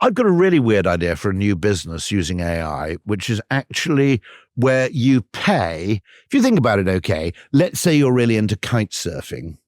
I've got a really weird idea for a new business using AI, which is actually where you pay. If you think about it, okay, let's say you're really into kite surfing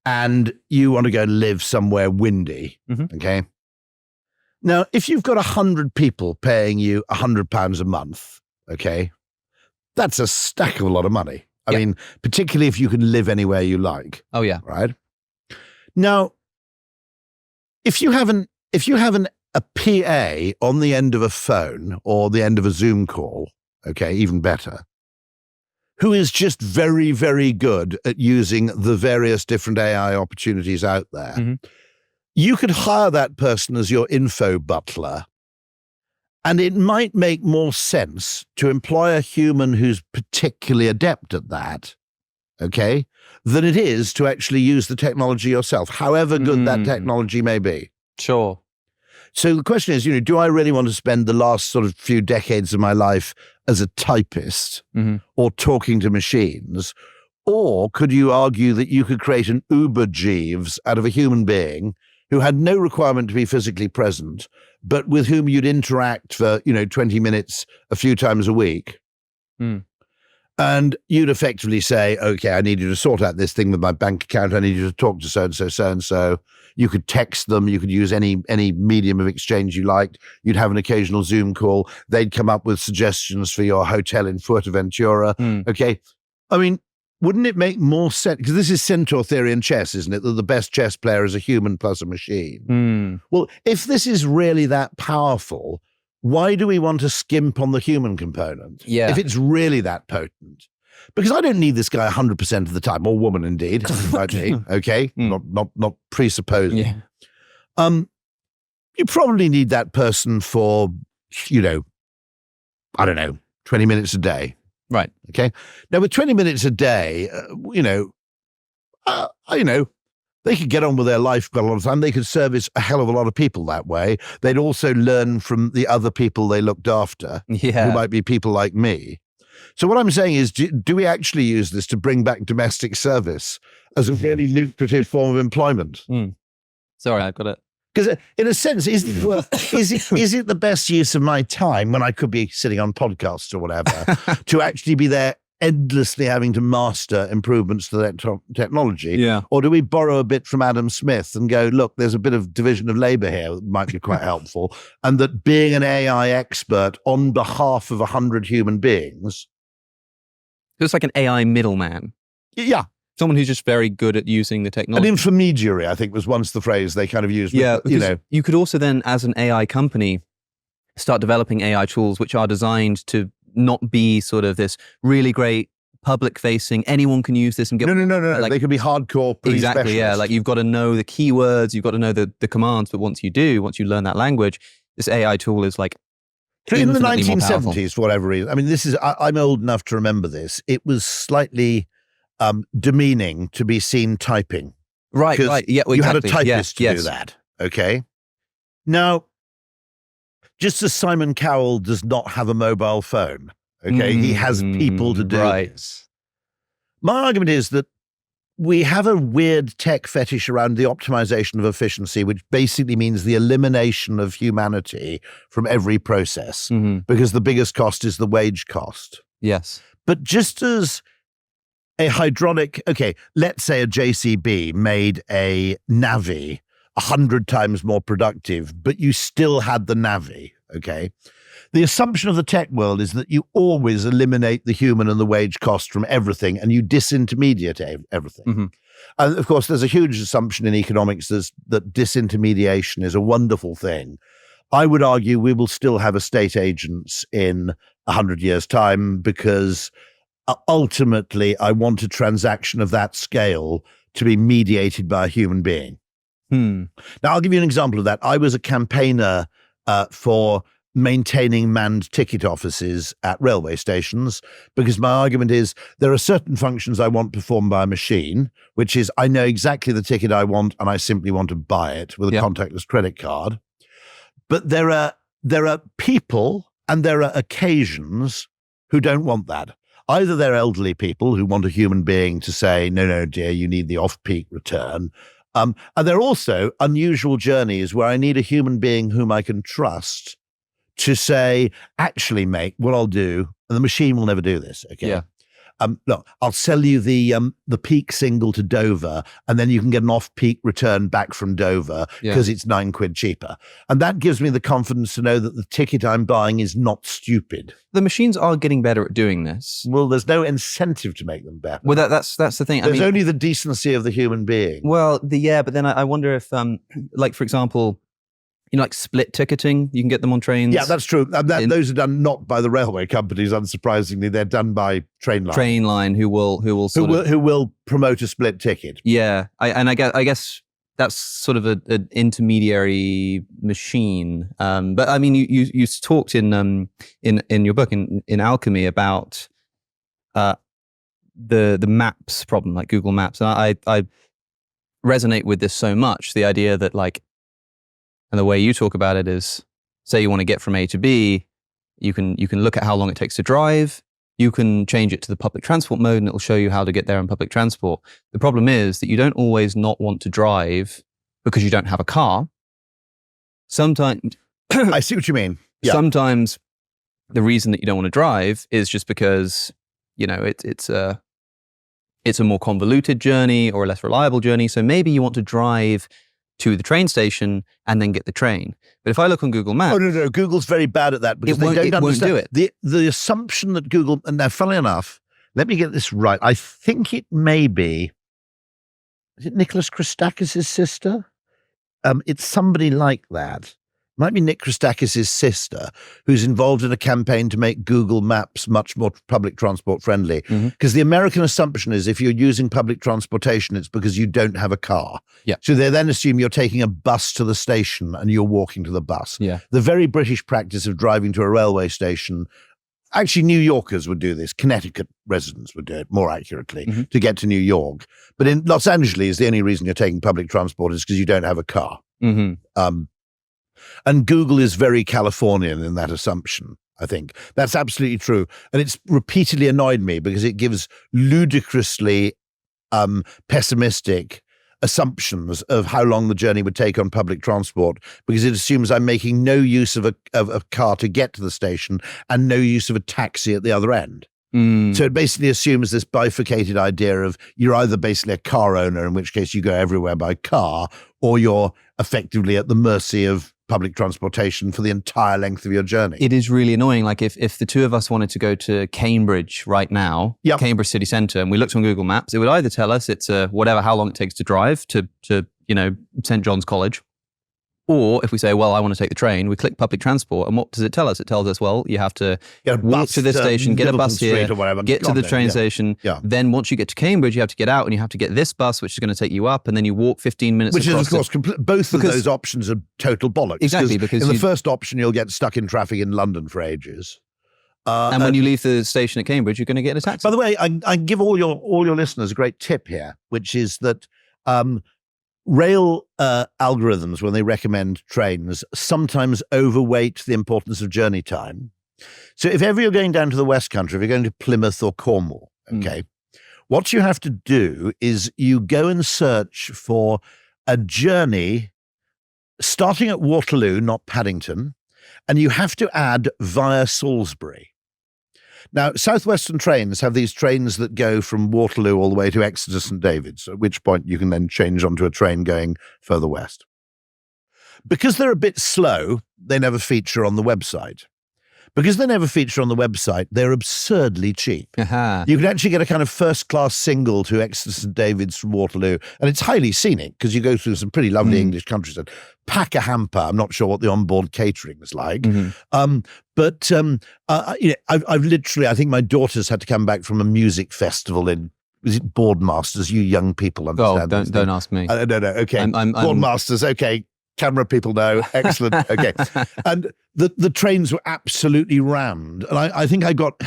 and you want to go live somewhere windy, okay? Now, if you've got 100 people paying you £100 a month, okay, that's a stack of a lot of money. I mean, particularly if you can live anywhere you like. Oh, yeah. Right? Now, if you have a PA on the end of a phone or the end of a Zoom call, okay, even better, who is just very, very good at using the various different AI opportunities out there, you could hire that person as your info butler, and it might make more sense to employ a human who's particularly adept at that, okay, than it is to actually use the technology yourself, however good that technology may be. Sure. So the question is, do I really want to spend the last sort of few decades of my life as a typist or talking to machines? Or could you argue that you could create an Uber Jeeves out of a human being who had no requirement to be physically present, but with whom you'd interact for, 20 minutes a few times a week? And you'd effectively say, okay, I need you to sort out this thing with my bank account. I need you to talk to so-and-so, so-and-so. You could text them. You could use any medium of exchange you liked. You'd have an occasional Zoom call. They'd come up with suggestions for your hotel in Fuerteventura. Okay. I mean, wouldn't it make more sense? Because this is centaur theory in chess, isn't it? That the best chess player is a human plus a machine. Well, if this is really that powerful, why do we want to skimp on the human component? If it's really that potent? Because I don't need this guy 100% of the time, or woman indeed, okay? Not presupposing. You probably need that person for, I don't know, 20 minutes a day. Right. Okay. Now, with 20 minutes a day, they could get on with their life quite a lot of time. They could service a hell of a lot of people that way. They'd also learn from the other people they looked after, who might be people like me. So what I'm saying is, do we actually use this to bring back domestic service as a really lucrative form of employment? Sorry, I've got it. Because in a sense, is it the best use of my time when I could be sitting on podcasts or whatever to actually be there endlessly having to master improvements to that technology? Yeah. Or do we borrow a bit from Adam Smith and go, look, there's a bit of division of labor here that might be quite helpful, and that being an AI expert on behalf of 100 human beings. It's like an AI middleman. Yeah. Someone who's just very good at using the technology. An intermediary, I think, was once the phrase they kind of used. Yeah, you could also then, as an AI company, start developing AI tools which are designed to not be sort of this really great public-facing, anyone can use this and get... No. Like, they could be hardcore pretty exactly, specialist. Yeah. Like, you've got to know the keywords, you've got to know the commands, but once you learn that language, this AI tool is like in the 1970s, for whatever reason, I mean, I'm old enough to remember this, it was slightly demeaning to be seen typing. Right. Yeah, well, you had a typist to do that, okay? Now, just as Simon Cowell does not have a mobile phone, okay, he has people to do this. My argument is that we have a weird tech fetish around the optimization of efficiency, which basically means the elimination of humanity from every process, because the biggest cost is the wage cost. Yes. But just as a hydronic, okay, let's say a JCB made a Navi 100 times more productive, but you still had the Navi, okay? The assumption of the tech world is that you always eliminate the human and the wage cost from everything, and you disintermediate everything. And of course, there's a huge assumption in economics that disintermediation is a wonderful thing. I would argue we will still have estate agents in 100 years' time, because ultimately, I want a transaction of that scale to be mediated by a human being. Now, I'll give you an example of that. I was a campaigner for maintaining manned ticket offices at railway stations, because my argument is there are certain functions I want performed by a machine, which is I know exactly the ticket I want and I simply want to buy it with a contactless credit card. But there are people and there are occasions who don't want that. Either they're elderly people who want a human being to say, no, dear, you need the off-peak return, And there are also unusual journeys where I need a human being whom I can trust to say, actually, mate, what I'll do, and the machine will never do this, okay? Yeah. Look, I'll sell you the peak single to Dover, and then you can get an off-peak return back from Dover because it's £9 cheaper. And that gives me the confidence to know that the ticket I'm buying is not stupid. The machines are getting better at doing this. Well, there's no incentive to make them better. Well, that's the thing. There's only the decency of the human being. Well, but then I wonder if, like, for example, like split ticketing, you can get them on trains. Yeah, that's true. Those are done not by the railway companies, unsurprisingly. They're done by Trainline. Who will promote a split ticket. Yeah, I guess that's sort of an intermediary machine. But I mean, you talked in your book in Alchemy about the maps problem, like Google Maps, and I resonate with this so much. The idea that, like, and the way you talk about it is, say you want to get from A to B, you can look at how long it takes to drive. You can change it to the public transport mode, and it'll show you how to get there on public transport. The problem is that you don't always not want to drive because you don't have a car. Sometimes I see what you mean. Yeah. Sometimes the reason that you don't want to drive is just because, you know, it's a more convoluted journey or a less reliable journey. So maybe you want to drive to the train station and then get the train. But if I look on Google Maps... Oh, no, Google's very bad at that because they don't understand. Won't do it. The assumption that Google... And now, funnily enough, let me get this right. I think it may be... Is it Nicholas Christakis' sister? It's somebody like that. Might be Nick Christakis' sister, who's involved in a campaign to make Google Maps much more public transport friendly. Because the American assumption is if you're using public transportation, it's because you don't have a car. Yeah. So they then assume you're taking a bus to the station and you're walking to the bus. Yeah. The very British practice of driving to a railway station, actually New Yorkers would do this, Connecticut residents would do it more accurately to get to New York. But in Los Angeles, the only reason you're taking public transport is because you don't have a car. And Google is very Californian in that assumption, I think. That's absolutely true. And it's repeatedly annoyed me because it gives ludicrously pessimistic assumptions of how long the journey would take on public transport, because it assumes I'm making no use of a car to get to the station and no use of a taxi at the other end. So it basically assumes this bifurcated idea of you're either basically a car owner, in which case you go everywhere by car, or you're effectively at the mercy of public transportation for the entire length of your journey. It is really annoying. Like if the two of us wanted to go to Cambridge right now, Cambridge city centre, and we looked on Google Maps, it would either tell us it's how long it takes to drive to St. John's College. Or if we say, well, I want to take the train, we click public transport. And what does it tell us? It tells us, well, you have to walk to this station, get a bus here, get to the train station. Then once you get to Cambridge, you have to get out and you have to get this bus, which is going to take you up. And then you walk 15 minutes across. Which is, of course, both of those options are total bollocks. Exactly. Because in the first option, you'll get stuck in traffic in London for ages. And when you leave the station at Cambridge, you're going to get in a taxi. By the way, I give all your listeners a great tip here, which is that rail algorithms, when they recommend trains, sometimes overweight the importance of journey time. So if ever you're going down to the West Country, if you're going to Plymouth or Cornwall, what you have to do is you go and search for a journey starting at Waterloo, not Paddington, and you have to add via Salisbury. Now, Southwestern trains have these trains that go from Waterloo all the way to Exeter St. David's, at which point you can then change onto a train going further west. Because they're a bit slow, they never feature on the website. Because they never feature on the website, they're absurdly cheap. You can actually get a kind of first-class single to Exeter St. David's from Waterloo, and it's highly scenic because you go through some pretty lovely English countryside. Pack a hamper. I'm not sure what the onboard catering is like. But I've literally, I think my daughter's had to come back from a music festival in, was it Boardmasters? You young people understand. Oh, don't ask me. No, okay. Boardmasters, okay. Camera people know. Excellent. Okay. And the trains were absolutely rammed. And I think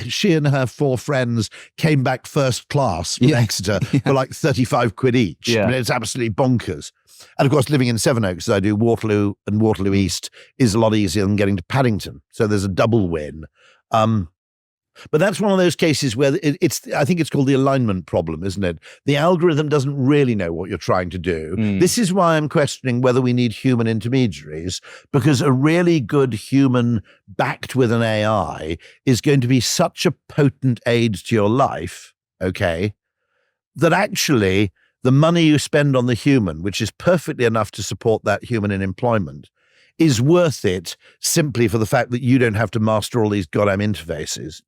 she and her 4 friends came back first class from Exeter for like 35 quid each. I mean, it's absolutely bonkers. And of course, living in Sevenoaks, as I do, Waterloo and Waterloo East is a lot easier than getting to Paddington. So there's a double win. But that's one of those cases where I think it's called the alignment problem, isn't it? The algorithm doesn't really know what you're trying to do. This is why I'm questioning whether we need human intermediaries, because a really good human backed with an AI is going to be such a potent aid to your life, okay, that actually the money you spend on the human, which is perfectly enough to support that human in employment, is worth it simply for the fact that you don't have to master all these goddamn interfaces.